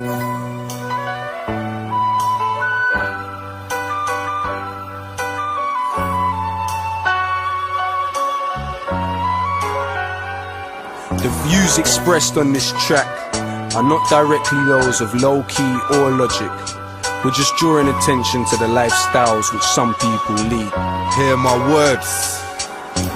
The views expressed on this track are not directly those of Lowkey or Logic. We're just drawing attention to the lifestyles which some people lead. Hear my words.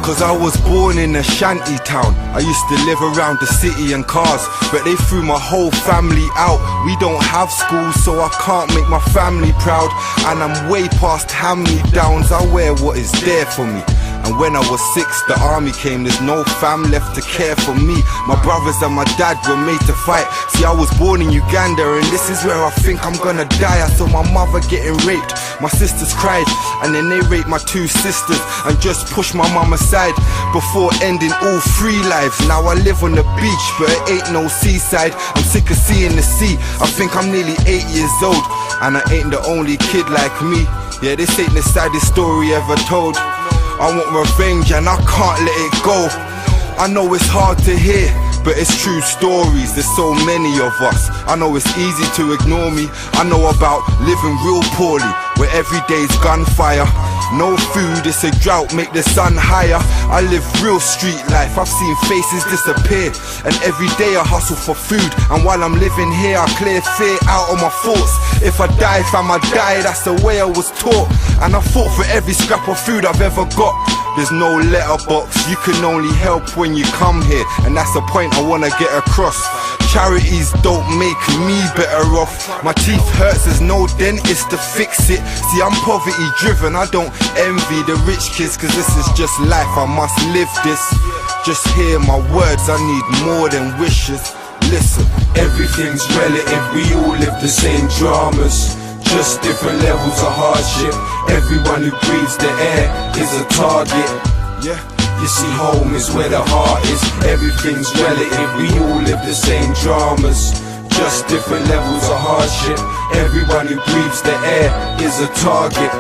Cause I was born in a shanty town. I used to live around the city and cars, but they threw my whole family out. We don't have schools, so I can't make my family proud. And I'm way past hand-me-downs. I wear what is there for me. And when I was 6, the army came. There's no fam left to care for me. My brothers and my dad were made to fight. See, I was born in Uganda, and this is where I think I'm gonna die. I saw my mother getting raped, my sisters cried, and then they raped my 2 sisters and just pushed my mum aside before ending all 3 lives. Now I live on the beach, but it ain't no seaside. I'm sick of seeing the sea. I think I'm nearly 8 years old, and I ain't the only kid like me. Yeah, this ain't the saddest story ever told. I want revenge and I can't let it go. I know it's hard to hear, but it's true stories. There's so many of us. I know it's easy to ignore me. I know about living real poorly, where every day's gunfire. No food, it's a drought, make the sun higher. I live real street life, I've seen faces disappear, and every day I hustle for food. And while I'm living here, I clear fear out of my thoughts. If I die, fam, I die, that's the way I was taught. And I fought for every scrap of food I've ever got. There's no letterbox, you can only help when you come here, and that's the point I wanna get across. Charities don't make me better off. My teeth hurts, there's no dentist to fix it. See, I'm poverty driven, I don't envy the rich kids, cause this is just life, I must live this. Just hear my words, I need more than wishes. Listen, everything's relative, we all live the same dramas, just different levels of hardship. Everyone who breathes the air is a target. yeah. You see, home is where the heart is. Everything's relative, we all live the same dramas, just different levels of hardship. Everyone who breathes the air is a target.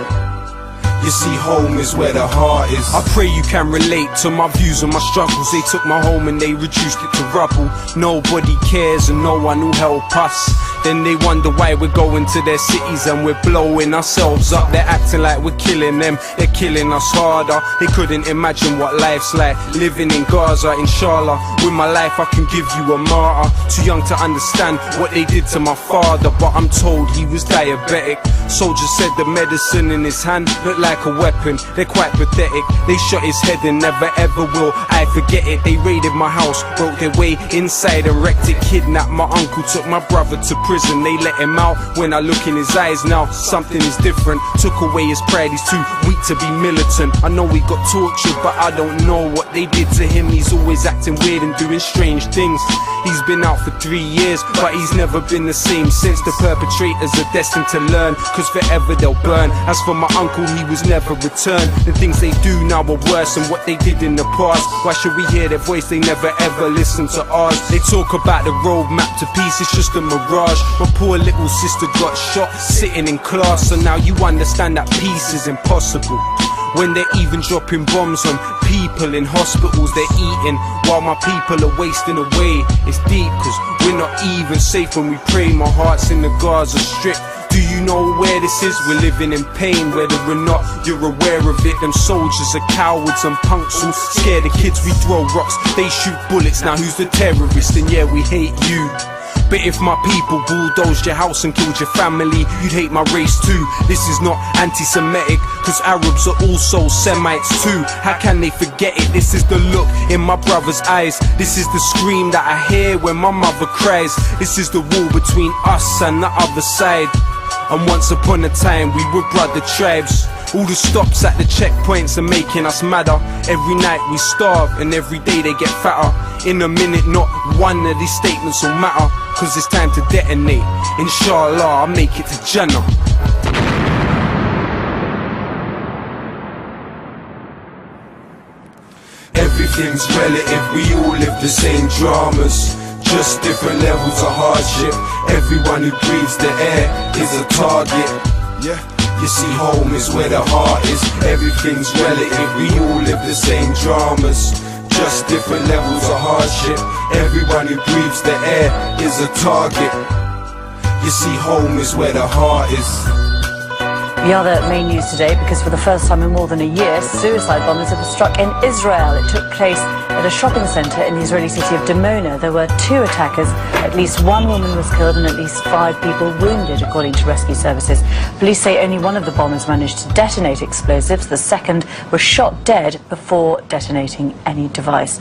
You see, home is where the heart is. I pray you can relate to my views and my struggles. They took my home and they reduced it to rubble. Nobody cares and no one will help us. Then they wonder why we're going to their cities and we're blowing ourselves up. They're acting like we're killing them, they're killing us harder. They couldn't imagine what life's like, living in Gaza, inshallah. With my life I can give you a martyr. Too young to understand what they did to my father, but I'm told he was diabetic. Soldiers said the medicine in his hand looked like a weapon. They're quite pathetic. They shot his head and never ever will I forget it. They raided my house, broke their way inside and wrecked it. Kidnapped my uncle, took my brother to prison. They let him out. When I look in his eyes now, something is different. Took away his pride, he's too weak to be militant. I know he got tortured, but I don't know what they did to him. He's always acting weird and doing strange things. He's been out for 3 years, but he's never been the same since. The perpetrators are destined to learn, cause forever they'll burn. As for my uncle, he was never returned. The things they do now are worse than what they did in the past. Why should we hear their voice? They never ever listen to ours. They talk about the roadmap to peace, it's just a mirage. My poor little sister got shot sitting in class, so now you understand that peace is impossible. When they're even dropping bombs on people in hospitals, they're eating while my people are wasting away. It's deep, cause we're not even safe when we pray. My heart's in the Gaza Strip. Do you know where this is? We're living in pain, whether or not you're aware of it. Them soldiers are cowards and punks who scare the kids. We throw rocks, they shoot bullets. Now who's the terrorist? And yeah, we hate you. But if my people bulldozed your house and killed your family, you'd hate my race too. This is not anti-Semitic, cause Arabs are also Semites too. How can they forget it? This is the look in my brother's eyes. This is the scream that I hear when my mother cries. This is the wall between us and the other side. And once upon a time we were brother tribes. All the stops at the checkpoints are making us madder. Every night we starve and every day they get fatter. In a minute not one of these statements will matter, cause it's time to detonate. Inshallah I'll make it to Jannah. Everything's relative, we all live the same dramas, just different levels of hardship. Everyone who breathes the air is a target. Yeah. You see, home is where the heart is. Everything's relative, we all live the same dramas, just different levels of hardship. Everyone who breathes the air is a target. You see, home is where the heart is. The other main news today, because for the first time in more than a year, suicide bombings have struck in Israel. It took place at a shopping centre in the Israeli city of Dimona. There were 2 attackers. At least 1 woman was killed and at least 5 people wounded, according to rescue services. Police say only one of the bombers managed to detonate explosives. The second was shot dead before detonating any device.